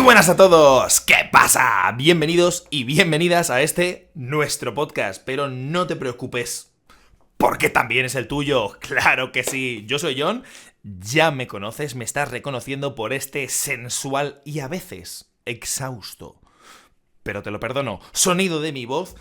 buenas a todos, ¿qué pasa? Bienvenidos y bienvenidas a nuestro podcast, pero no te preocupes, porque también es el tuyo, claro que sí. Yo soy John, ya me conoces, me estás reconociendo por este sensual y a veces exhausto, pero te lo perdono, sonido de mi voz,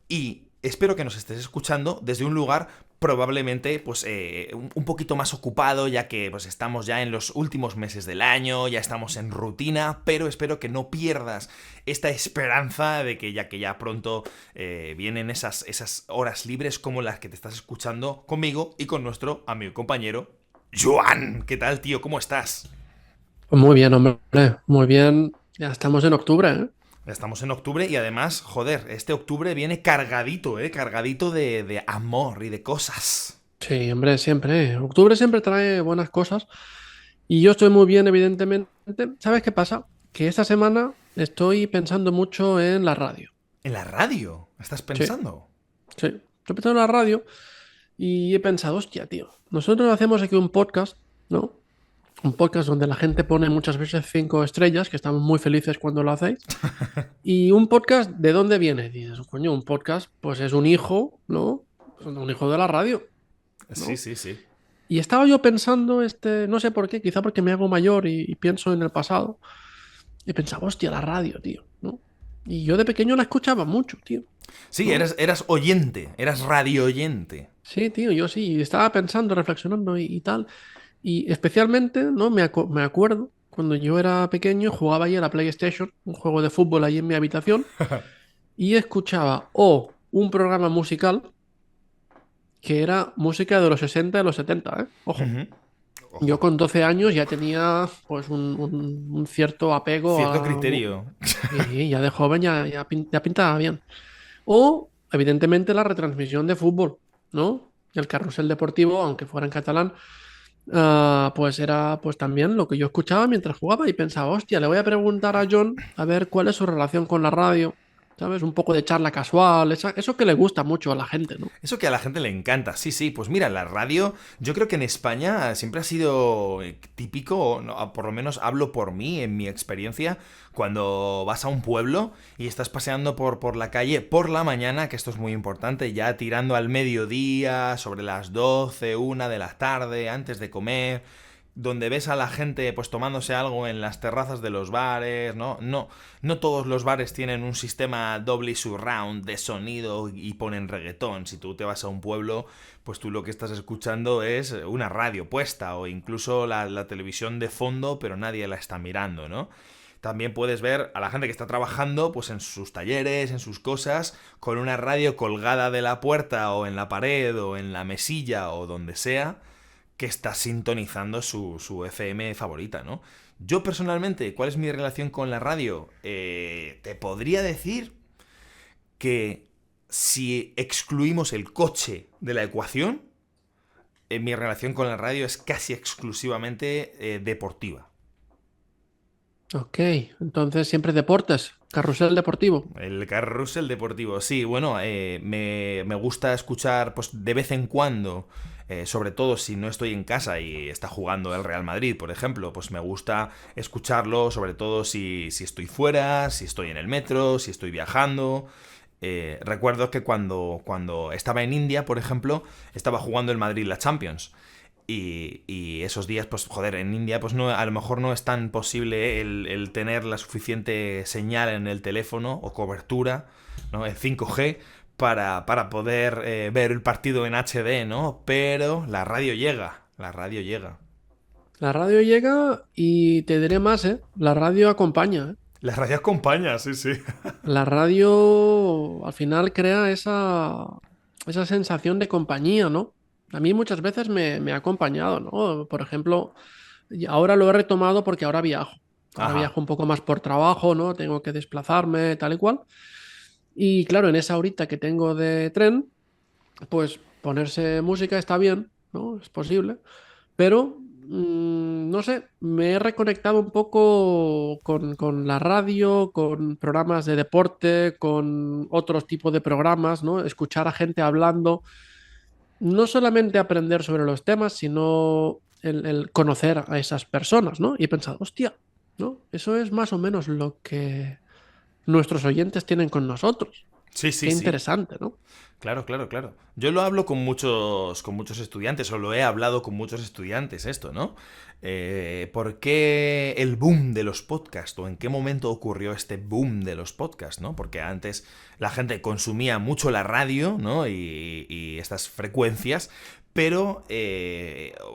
y espero que nos estés escuchando desde un lugar probablemente pues un poquito más ocupado, ya que pues estamos ya en los últimos meses del año, ya estamos en rutina, pero espero que no pierdas esta esperanza de que ya pronto vienen esas horas libres como las que te estás escuchando conmigo y con nuestro amigo y compañero Joan. ¿Qué tal, tío? ¿Cómo estás? Muy bien, hombre, muy bien. Ya estamos en octubre, ¿eh? Estamos en octubre y además, joder, este octubre viene cargadito, cargadito de amor y de cosas. Sí, hombre, siempre. Octubre siempre trae buenas cosas y yo estoy muy bien, evidentemente. ¿Sabes qué pasa? Que esta semana estoy pensando mucho en la radio. ¿En la radio? ¿Estás Sí, pensando? sí. Estoy pensando en la radio y he pensado, hostia, tío, nosotros hacemos aquí un podcast, ¿no? Un podcast donde la gente pone muchas veces 5 estrellas, que estamos muy felices cuando lo hacéis. Y un podcast, ¿de dónde viene? Dices, coño, un podcast, pues es un hijo, ¿no? Un hijo de la radio, Sí, ¿no? sí, sí. Y estaba yo pensando, no sé por qué, quizá porque me hago mayor y pienso en el pasado, y pensaba, hostia, la radio, tío, ¿no? Y yo de pequeño la escuchaba mucho, tío, Sí, ¿no? eras oyente, eras radio oyente. Sí, tío, yo sí, y estaba pensando, reflexionando y tal. Y especialmente, ¿no? Me acuerdo cuando yo era pequeño, jugaba ahí a la PlayStation, un juego de fútbol ahí en mi habitación, y escuchaba o un programa musical que era música de los 60 y los 70, ¿eh? Ojo. Ujú. Yo Ojo. con 12 años ya tenía pues un cierto apego Cierto a... criterio. Y ya de joven ya pintaba bien. O, evidentemente, la retransmisión de fútbol, ¿no? El carrusel deportivo, aunque fuera en catalán, pues era pues también lo que yo escuchaba mientras jugaba y pensaba, hostia, le voy a preguntar a John a ver cuál es su relación con la radio, ¿sabes? Un poco de charla casual, eso que le gusta mucho a la gente, ¿no? Eso que a la gente le encanta, sí, sí. Pues mira, la radio, yo creo que en España siempre ha sido típico, o por lo menos hablo por mí, en mi experiencia, cuando vas a un pueblo y estás paseando por la calle por la mañana, que esto es muy importante, ya tirando al mediodía, sobre las 12, 1 de la tarde, antes de comer, donde ves a la gente pues tomándose algo en las terrazas de los bares, ¿no? No todos los bares tienen un sistema Dolby Surround de sonido y ponen reggaetón. Si tú te vas a un pueblo, pues tú lo que estás escuchando es una radio puesta o incluso la televisión de fondo, pero nadie la está mirando, ¿no? También puedes ver a la gente que está trabajando pues en sus talleres, en sus cosas, con una radio colgada de la puerta o en la pared o en la mesilla o donde sea, que está sintonizando su FM favorita, ¿no? Yo personalmente, ¿cuál es mi relación con la radio? Te podría decir que si excluimos el coche de la ecuación, mi relación con la radio es casi exclusivamente deportiva. Ok, entonces siempre deportes, carrusel deportivo. El carrusel deportivo, sí, bueno, me gusta escuchar pues de vez en cuando, sobre todo si no estoy en casa y está jugando el Real Madrid, por ejemplo, pues me gusta escucharlo, sobre todo si estoy fuera, si estoy en el metro, si estoy viajando. Recuerdo que cuando estaba en India, por ejemplo, estaba jugando el Madrid la Champions. Y esos días, pues joder, en India pues no, a lo mejor no es tan posible el tener la suficiente señal en el teléfono o cobertura, ¿no? El 5G para poder ver el partido en HD, ¿no? Pero la radio llega, la radio llega. La radio llega y te diré más, ¿eh? La radio acompaña, ¿eh? La radio acompaña, sí, sí. La radio al final crea esa sensación de compañía, ¿no? A mí muchas veces me ha acompañado, ¿no? Por ejemplo, y ahora lo he retomado porque ahora viajo. Ahora Ajá. viajo un poco más por trabajo, ¿no? Tengo que desplazarme, tal y cual. Y claro, en esa horita que tengo de tren, pues ponerse música está bien, ¿no? Es posible. Pero, no sé, me he reconectado un poco con la radio, con programas de deporte, con otros tipos de programas, ¿no? Escuchar a gente hablando, no solamente aprender sobre los temas, sino el conocer a esas personas, ¿no? Y he pensado, hostia. ¿no? Eso es más o menos lo que nuestros oyentes tienen con nosotros. Sí, sí, Qué sí. interesante, ¿no? Claro, claro, claro. Yo lo hablo con muchos estudiantes, o lo he hablado con muchos estudiantes esto, ¿no? ¿Por qué el boom de los podcasts? ¿O en qué momento ocurrió este boom de los podcasts, ¿no? Porque antes la gente consumía mucho la radio, ¿no? Y estas frecuencias, pero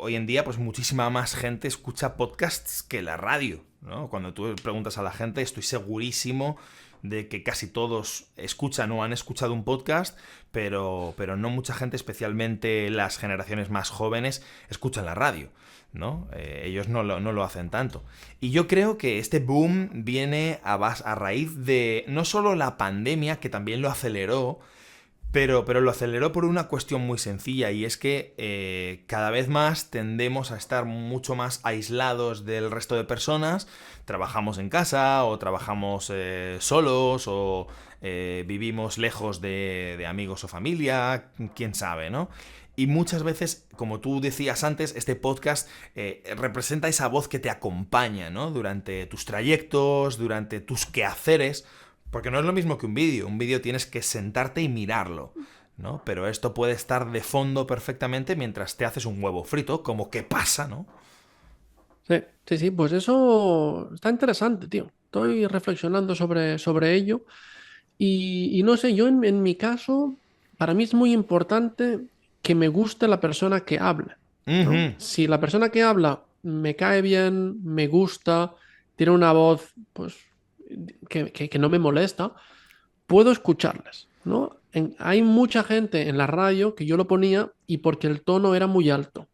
hoy en día, pues muchísima más gente escucha podcasts que la radio, ¿no? Cuando tú preguntas a la gente, estoy segurísimo de que casi todos escuchan o han escuchado un podcast, pero no mucha gente, especialmente las generaciones más jóvenes, escuchan la radio, ¿no? Ellos no lo hacen tanto. Y yo creo que este boom viene a raíz de no solo la pandemia, que también lo aceleró, pero lo aceleró por una cuestión muy sencilla, y es que cada vez más tendemos a estar mucho más aislados del resto de personas. Trabajamos en casa o trabajamos solos o vivimos lejos de amigos o familia, quién sabe, ¿no? Y muchas veces, como tú decías antes, este podcast representa esa voz que te acompaña, ¿no? Durante tus trayectos, durante tus quehaceres. Porque no es lo mismo que un vídeo. Un vídeo tienes que sentarte y mirarlo, ¿no? Pero esto puede estar de fondo perfectamente mientras te haces un huevo frito, como que pasa, ¿no? Sí, sí, sí, pues eso está interesante, tío. Estoy reflexionando sobre ello y no sé, yo en mi caso, para mí es muy importante que me guste la persona que habla, ¿no? Ujú. Si la persona que habla me cae bien, me gusta, tiene una voz, pues, que no me molesta, puedo escucharles, ¿no? Hay mucha gente en la radio que yo lo ponía y porque el tono era muy alto,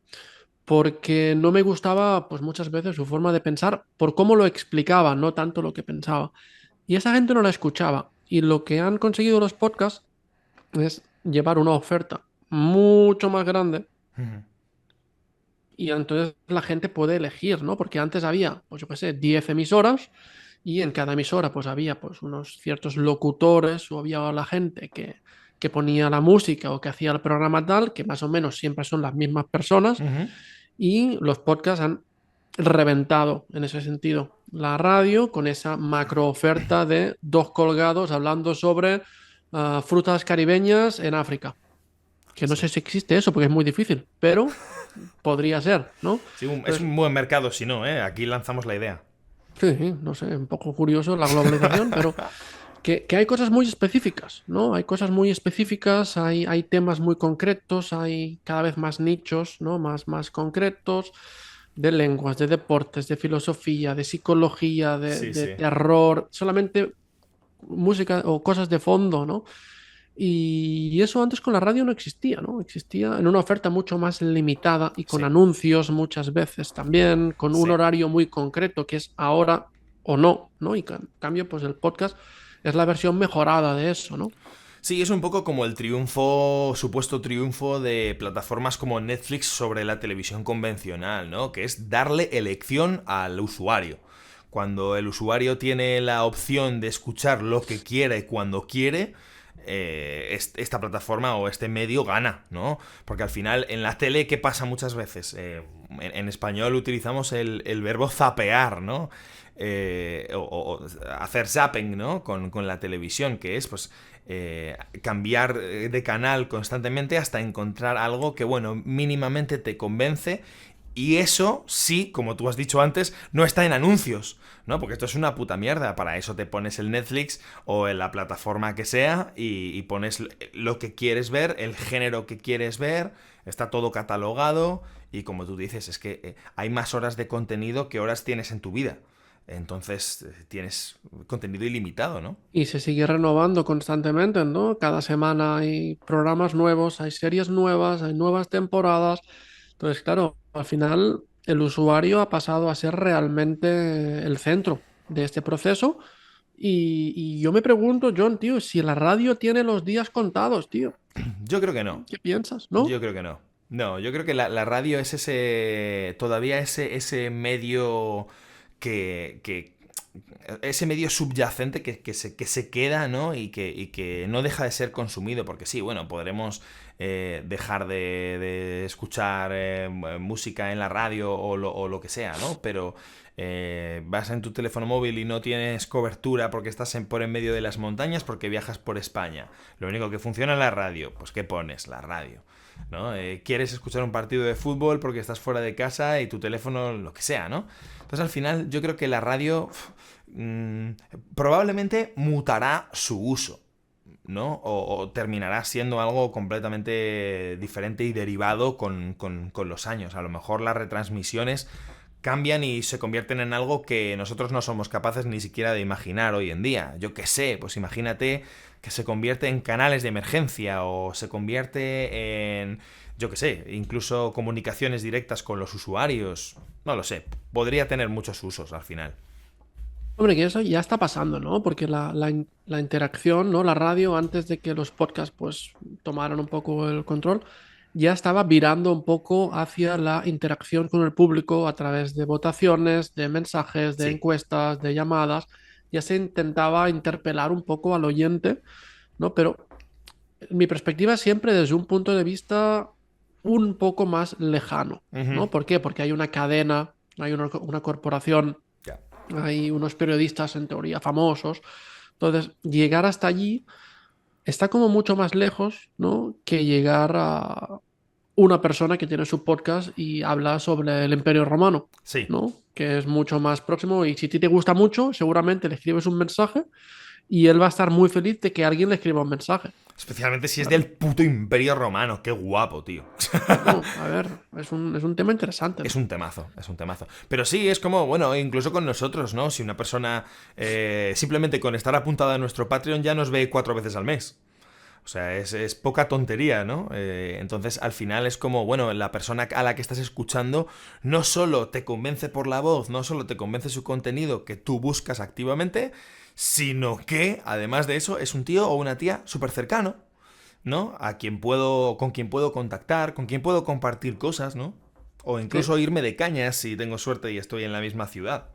porque no me gustaba, pues muchas veces su forma de pensar, por cómo lo explicaba, no tanto lo que pensaba. Y esa gente no la escuchaba. Y lo que han conseguido los podcasts es llevar una oferta mucho más grande Ujú. y entonces la gente puede elegir, ¿no? Porque antes había, pues yo qué sé, 10 emisoras y en cada emisora pues había pues unos ciertos locutores o había la gente que ponía la música o que hacía el programa tal, que más o menos siempre son las mismas personas Ujú. y los podcasts han reventado en ese sentido. La radio con esa macro oferta de dos colgados hablando sobre frutas caribeñas en África. Que no Sí. sé si existe eso porque es muy difícil, pero podría ser, ¿no? Sí, es Entonces, un buen mercado si no, ¿eh? Aquí lanzamos la idea. sí, sí, no sé, un poco curioso la globalización, pero que hay cosas muy específicas, ¿no? Hay cosas muy específicas, hay temas muy concretos, hay cada vez más nichos, ¿no? Más concretos de lenguas, de deportes, de filosofía, de psicología, Sí, de sí. terror, solamente música o cosas de fondo, ¿no? Y eso antes con la radio no existía, ¿no? Existía en una oferta mucho más limitada y con Sí. anuncios muchas veces también, con un Sí. horario muy concreto que es ahora o no, ¿no? Y en cambio, pues el podcast es la versión mejorada de eso, ¿no? Sí, es un poco como el triunfo, supuesto triunfo de plataformas como Netflix sobre la televisión convencional, ¿no? Que es darle elección al usuario. Cuando el usuario tiene la opción de escuchar lo que quiera y cuando quiere, esta plataforma o este medio gana, ¿no? Porque al final en la tele, ¿qué pasa muchas veces? En español utilizamos el verbo zapear, ¿no? O hacer zapping, ¿no? Con la televisión, que es pues cambiar de canal constantemente hasta encontrar algo que, bueno, mínimamente te convence. Y eso sí, como tú has dicho antes, no está en anuncios, ¿no? Porque esto es una puta mierda. Para eso te pones el Netflix o en la plataforma que sea y pones lo que quieres ver, el género que quieres ver, está todo catalogado y como tú dices, es que hay más horas de contenido que horas tienes en tu vida. Entonces tienes contenido ilimitado, ¿no? Y se sigue renovando constantemente, ¿no? Cada semana hay programas nuevos, hay series nuevas, hay nuevas temporadas. Entonces, claro, al final el usuario ha pasado a ser realmente el centro de este proceso. Y yo me pregunto, John, tío, si la radio tiene los días contados, tío. Yo creo que no. ¿Qué piensas, Yo no? creo que no. No, yo creo que la radio es ese. Todavía ese medio que ese medio subyacente que se queda, ¿no? Y que no deja de ser consumido, porque sí, bueno, podremos dejar de escuchar música en la radio o lo que sea, ¿no? Pero Vas en tu teléfono móvil y no tienes cobertura porque estás por en medio de las montañas porque viajas por España. Lo único que funciona es la radio. Pues ¿qué pones? La radio. ¿No? Quieres escuchar un partido de fútbol porque estás fuera de casa y tu teléfono, lo que sea, ¿no? Entonces al final yo creo que la radio probablemente mutará su uso, ¿no? O terminará siendo algo completamente diferente y derivado con los años. A lo mejor las retransmisiones cambian y se convierten en algo que nosotros no somos capaces ni siquiera de imaginar hoy en día. Yo qué sé, pues imagínate que se convierte en canales de emergencia o se convierte en, yo qué sé, incluso comunicaciones directas con los usuarios. No lo sé, podría tener muchos usos al final. Hombre, que eso ya está pasando, ¿no? Porque la interacción, ¿no? La radio, antes de que los podcasts pues tomaran un poco el control, ya estaba virando un poco hacia la interacción con el público a través de votaciones, de mensajes, de Sí. encuestas, de llamadas. Ya se intentaba interpelar un poco al oyente, ¿no? Pero mi perspectiva es siempre desde un punto de vista un poco más lejano, Ujú. ¿no? ¿Por qué? Porque hay una cadena, hay una corporación, Ya. hay unos periodistas en teoría famosos. Entonces, llegar hasta allí está como mucho más lejos, ¿no? Que llegar a una persona que tiene su podcast y habla sobre el Imperio Romano, Sí. ¿no? Que es mucho más próximo y si a ti te gusta mucho, seguramente le escribes un mensaje y él va a estar muy feliz de que alguien le escriba un mensaje. Especialmente si es Claro. del puto Imperio Romano. Qué guapo, tío. Bueno, a ver, es un tema interesante, Es ¿no? un temazo, es un temazo. Pero sí, es como, bueno, incluso con nosotros, ¿no? Si una persona simplemente con estar apuntada a nuestro Patreon ya nos ve 4 veces al mes. O sea, es poca tontería, ¿no? Entonces, al final es como, bueno, la persona a la que estás escuchando no solo te convence por la voz, no solo te convence su contenido que tú buscas activamente, sino que, además de eso, es un tío o una tía súper cercano, ¿no? Con quien puedo contactar, con quien puedo compartir cosas, ¿no? O Sí, incluso irme de cañas si tengo suerte y estoy en la misma ciudad.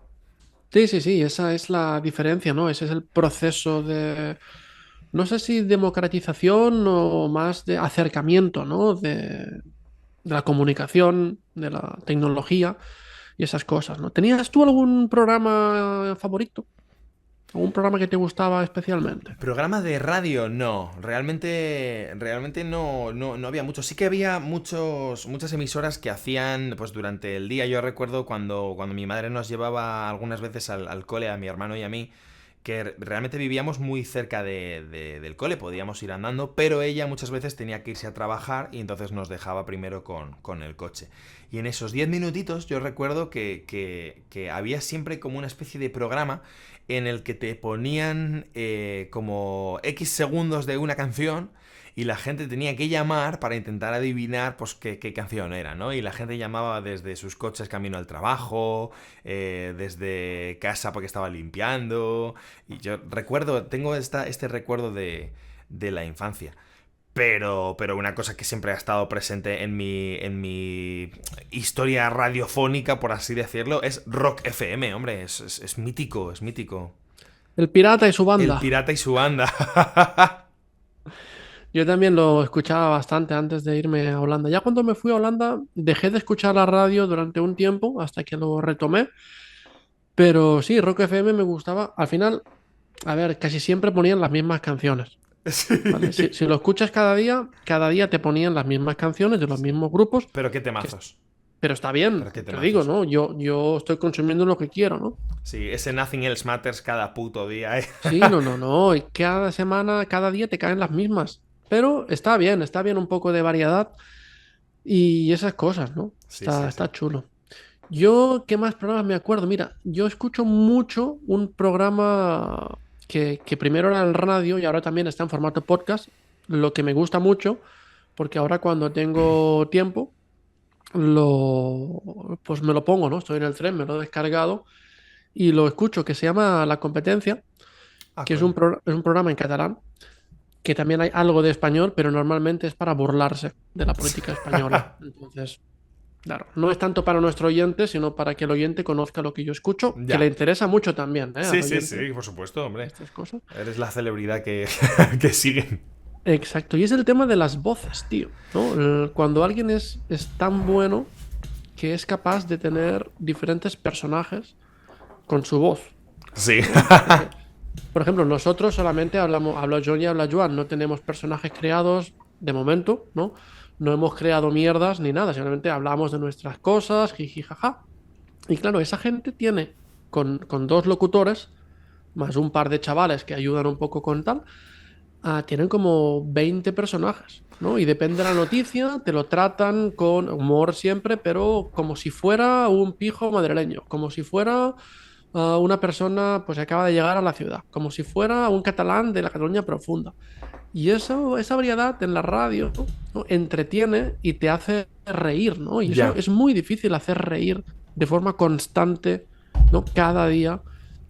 sí, sí, sí, esa es la diferencia, ¿no? Ese es el proceso de, no sé si democratización o más de acercamiento, ¿no? De la comunicación, de la tecnología y esas cosas, ¿no? ¿Tenías tú algún programa favorito? ¿Algún programa que te gustaba especialmente? Programa de radio, no. Realmente no había mucho. Sí que había muchas emisoras que hacían, pues durante el día. Yo recuerdo cuando mi madre nos llevaba algunas veces al cole, a mi hermano y a mí, que realmente vivíamos muy cerca del cole, podíamos ir andando, pero ella muchas veces tenía que irse a trabajar y entonces nos dejaba primero con el coche. Y en esos 10 minutitos yo recuerdo que había siempre como una especie de programa en el que te ponían como X segundos de una canción y la gente tenía que llamar para intentar adivinar pues qué canción era, ¿no? Y la gente llamaba desde sus coches camino al trabajo, desde casa porque estaba limpiando. Y yo tengo este recuerdo de la infancia. Pero una cosa que siempre ha estado presente en mi historia radiofónica, por así decirlo, es Rock FM, hombre, es mítico, es mítico. El Pirata y su El banda. pirata y su banda. Yo también lo escuchaba bastante antes de irme a Holanda. Ya cuando me fui a Holanda dejé de escuchar la radio durante un tiempo hasta que lo retomé. Pero sí, Rock FM me gustaba. Al final, a ver, casi siempre ponían las mismas canciones. ¿Vale? Si, Sí. si lo escuchas cada día te ponían las mismas canciones de los mismos grupos. Pero qué que- temazos. pero está bien, Pero qué te digo, temazos. ¿no? Yo estoy consumiendo lo que quiero, ¿no? Sí, ese Nothing Else Matters cada puto día, ¿eh? Sí, no, no, no. Y cada semana, cada día te caen las mismas. Pero está bien un poco de variedad y esas cosas, ¿no? Sí, Está, sí, sí. está chulo. Yo, ¿qué más programas me acuerdo? Mira, yo escucho mucho un programa que primero era en radio y ahora también está en formato podcast, lo que me gusta mucho, porque ahora cuando tengo tiempo, pues me lo pongo, ¿no? Estoy en el tren, me lo he descargado y lo escucho, que se llama La Competencia, Ah, que coño. es un programa en catalán, que también hay algo de español, pero normalmente es para burlarse de la política española. Entonces, claro, no es tanto para nuestro oyente, sino para que el oyente conozca lo que yo escucho, que le Ya. interesa mucho también, ¿eh? Al Sí, sí, oyente, sí, por supuesto, hombre. estas cosas. Eres la celebridad que, que siguen. Exacto, y es el tema de las voces, tío, ¿no? Cuando alguien es tan bueno que es capaz de tener diferentes personajes con su voz, Sí. ¿no? Por ejemplo, nosotros solamente habla John y habla Joan, no tenemos personajes creados de momento, ¿no? No hemos creado mierdas ni nada, simplemente hablamos de nuestras cosas, jiji, jaja. Y claro, esa gente tiene con dos locutores, más un par de chavales que ayudan un poco con tal, tienen como 20 personajes, ¿no? Y depende de la noticia, te lo tratan con humor siempre, pero como si fuera un pijo madrileño, como si fuera una persona pues que acaba de llegar a la ciudad, como si fuera un catalán de la Cataluña profunda. Y eso, esa variedad en la radio, ¿no? Entretiene y te hace reír, ¿no? Y eso Ya. es muy difícil hacer reír de forma constante, ¿no? Cada día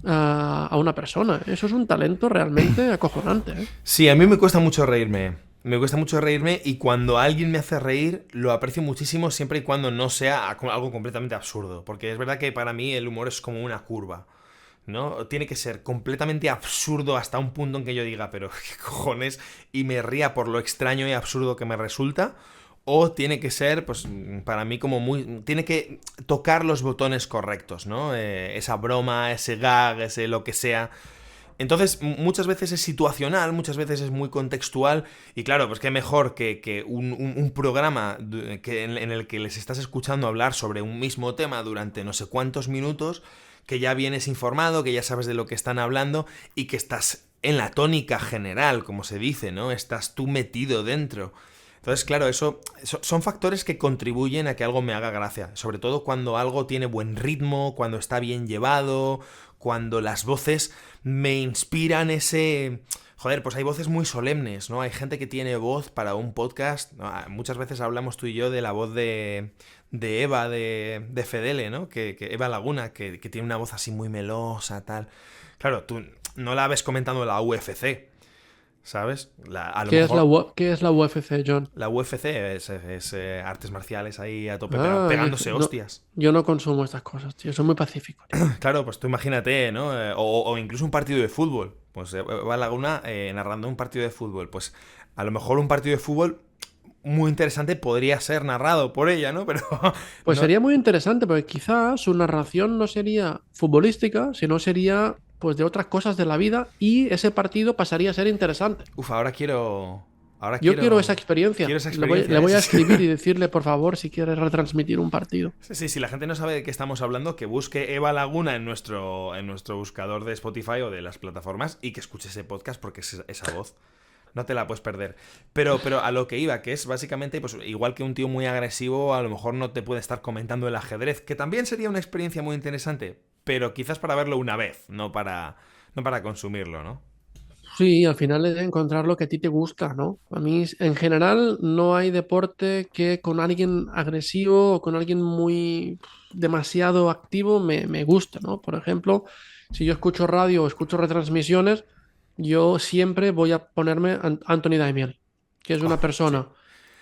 a una persona. Eso es un talento realmente acojonante, ¿eh? Sí, a mí me cuesta mucho reírme. Me cuesta mucho reírme y cuando alguien me hace reír lo aprecio muchísimo siempre y cuando no sea algo completamente absurdo. Porque es verdad que para mí el humor es como una curva, ¿no? Tiene que ser completamente absurdo hasta un punto en que yo diga, pero qué cojones, y me ría por lo extraño y absurdo que me resulta. O tiene que ser, pues, para mí como muy... Tiene que tocar los botones correctos, ¿no? Esa broma, ese gag, ese lo que sea. Entonces, muchas veces es situacional, muchas veces es muy contextual, y claro, pues qué mejor que un programa en el que les estás escuchando hablar sobre un mismo tema durante no sé cuántos minutos, que ya vienes informado, que ya sabes de lo que están hablando y que estás en la tónica general, como se dice, ¿no? Estás tú metido dentro. Entonces, claro, eso son factores que contribuyen a que algo me haga gracia, sobre todo cuando algo tiene buen ritmo, cuando está bien llevado, cuando las voces me inspiran ese... Joder, pues hay voces muy solemnes, ¿no? Hay gente que tiene voz para un podcast. ¿No? Muchas veces hablamos tú y yo de la voz de Eva, de Fedele, ¿no? Que Eva Laguna, que tiene una voz así muy melosa, tal. Claro, tú no la ves comentando la UFC, ¿sabes? A lo mejor... ¿Qué es la UFC, John? La UFC es artes marciales ahí a tope pegándose No, hostias. yo no consumo estas cosas, tío. Soy muy pacífico, tío. Claro, pues tú imagínate, ¿no? O incluso un partido de fútbol. Pues va Laguna narrando un partido de fútbol. Pues a lo mejor un partido de fútbol muy interesante podría ser narrado por ella, ¿no? Pero Pues no... sería muy interesante, porque quizás su narración no sería futbolística, sino sería pues de otras cosas de la vida y ese partido pasaría a ser interesante. Uf, ahora quiero... Ahora Yo quiero esa quiero... experiencia. Quiero esa Le experiencia, ¿eh? voy Sí, a sí. escribir y decirle, por favor, si quiere retransmitir un partido. Sí, sí, si la gente no sabe de qué estamos hablando, que busque Eva Laguna en nuestro buscador de Spotify o de las plataformas y que escuche ese podcast porque es esa voz. No te la puedes perder. Pero a lo que iba, que es básicamente, pues igual que un tío muy agresivo, a lo mejor no te puede estar comentando el ajedrez, que también sería una experiencia muy interesante, pero quizás para verlo una vez, no para consumirlo, ¿no? Sí, al final es encontrar lo que a ti te gusta, ¿no? A mí, en general, no hay deporte que con alguien agresivo o con alguien muy demasiado activo me guste, ¿no? Por ejemplo, si yo escucho radio o escucho retransmisiones, yo siempre voy a ponerme Anthony Daimiel, que es una Oh, sí, persona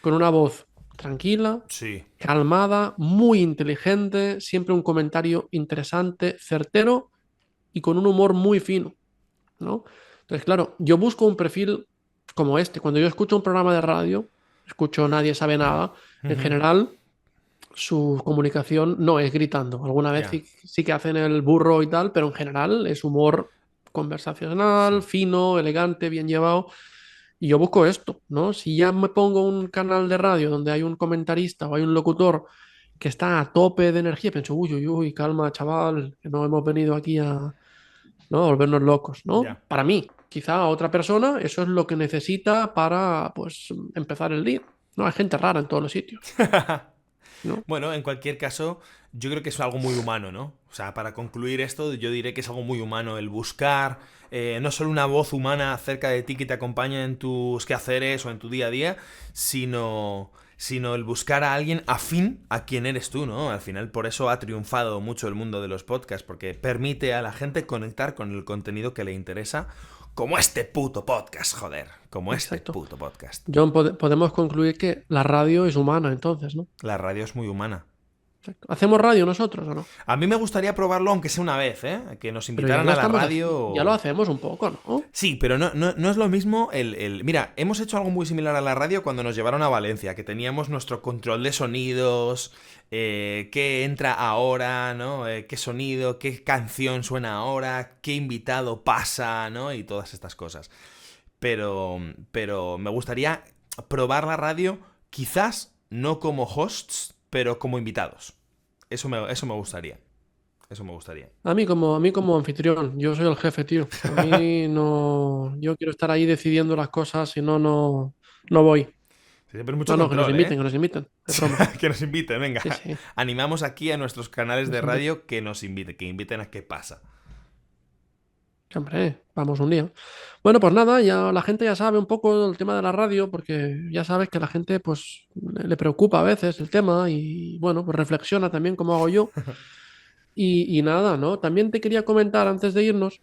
con una voz tranquila, sí, calmada, muy inteligente, siempre un comentario interesante, certero y con un humor muy fino, ¿no? Entonces, claro, yo busco un perfil como este. Cuando yo escucho un programa de radio, escucho Nadie sabe nada, en ujú, general su comunicación no es gritando. Alguna vez ya, sí, sí que hacen el burro y tal, pero en general es humor sí, conversacional, fino, elegante, bien llevado. Y yo busco esto, ¿no? Si ya me pongo un canal de radio donde hay un comentarista o hay un locutor que está a tope de energía, pienso, uy, uy, uy, calma, chaval, que no hemos venido aquí ¿no? Volvernos locos, ¿no? ya. Para mí, quizá a otra persona eso es lo que necesita para, pues, empezar el día, ¿no? Hay gente rara en todos los sitios, ¿no? Bueno, en cualquier caso, yo creo que es algo muy humano, ¿no? O sea, para concluir esto, yo diré que es algo muy humano el buscar no solo una voz humana cerca de ti que te acompaña en tus quehaceres o en tu día a día, sino el buscar a alguien afín a quien eres tú, ¿no? Al final, por eso ha triunfado mucho el mundo de los podcasts, porque permite a la gente conectar con el contenido que le interesa, como este puto podcast, joder, como este Exacto. puto podcast. John, podemos concluir que la radio es humana entonces, ¿no? La radio es muy humana. Exacto. ¿Hacemos radio nosotros o no? A mí me gustaría probarlo aunque sea una vez, ¿eh? Que nos Pero ya invitaran lo a la estamos radio. ya lo hacemos un poco, ¿no? Sí, pero no es lo mismo Mira, hemos hecho algo muy similar a la radio cuando nos llevaron a Valencia, que teníamos nuestro control de sonidos, qué entra ahora, ¿no? Qué sonido, qué canción suena ahora, qué invitado pasa, ¿no? Y todas estas cosas. Pero me gustaría probar la radio, quizás no como hosts, pero como invitados. Eso me gustaría. Eso me gustaría. A mí como anfitrión, yo soy el jefe, tío. A mí no, yo quiero estar ahí decidiendo las cosas, si no, no voy. Sí, pero mucho No, no, que nos control, inviten, ¿eh? que nos inviten, es broma. Que nos inviten, venga. Sí, sí, Animamos aquí a nuestros canales de nos inviten. radio que nos inviten, que inviten a qué pasa. Hombre, vamos un día. Bueno, pues nada, ya la gente ya sabe un poco el tema de la radio, porque ya sabes que la gente pues le preocupa a veces el tema y bueno, pues reflexiona también como hago yo. Y nada, ¿no? También te quería comentar antes de irnos.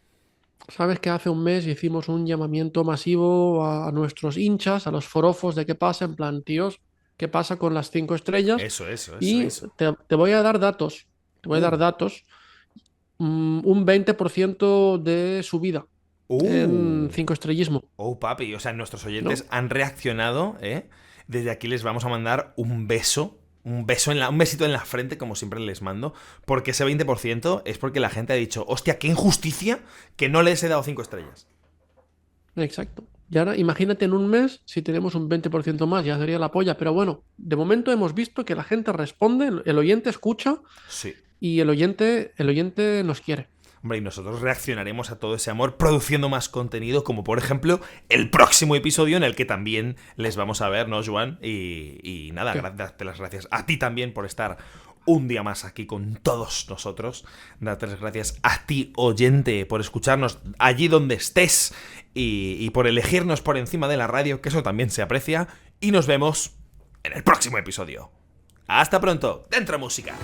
Sabes que hace un mes hicimos un llamamiento masivo a nuestros hinchas, a los forofos de qué pasa, en plan, tíos, qué pasa con las 5 estrellas. Y Eso. te voy a dar datos, te voy a dar Uh, datos, un 20% de subida en uh. 5 estrellismo, Oh, papi. O sea, nuestros ¿no? oyentes han reaccionado, ¿eh? Desde aquí les vamos a mandar un beso. Un besito en la frente, como siempre les mando. Porque ese 20% es porque la gente ha dicho, hostia, qué injusticia que no les he dado 5 estrellas. Exacto. Y ahora imagínate en un mes si tenemos un 20% más, ya sería la polla. Pero bueno, de momento hemos visto que la gente responde, el oyente escucha Sí. y el oyente nos quiere. Hombre, y nosotros reaccionaremos a todo ese amor produciendo más contenido, como por ejemplo el próximo episodio en el que también les vamos a ver, ¿no, Joan? Y nada, ¿Qué? darte las gracias a ti también por estar un día más aquí con todos nosotros. Darte las gracias a ti, oyente, por escucharnos allí donde estés y por elegirnos por encima de la radio, que eso también se aprecia. Y nos vemos en el próximo episodio. Hasta pronto, dentro música.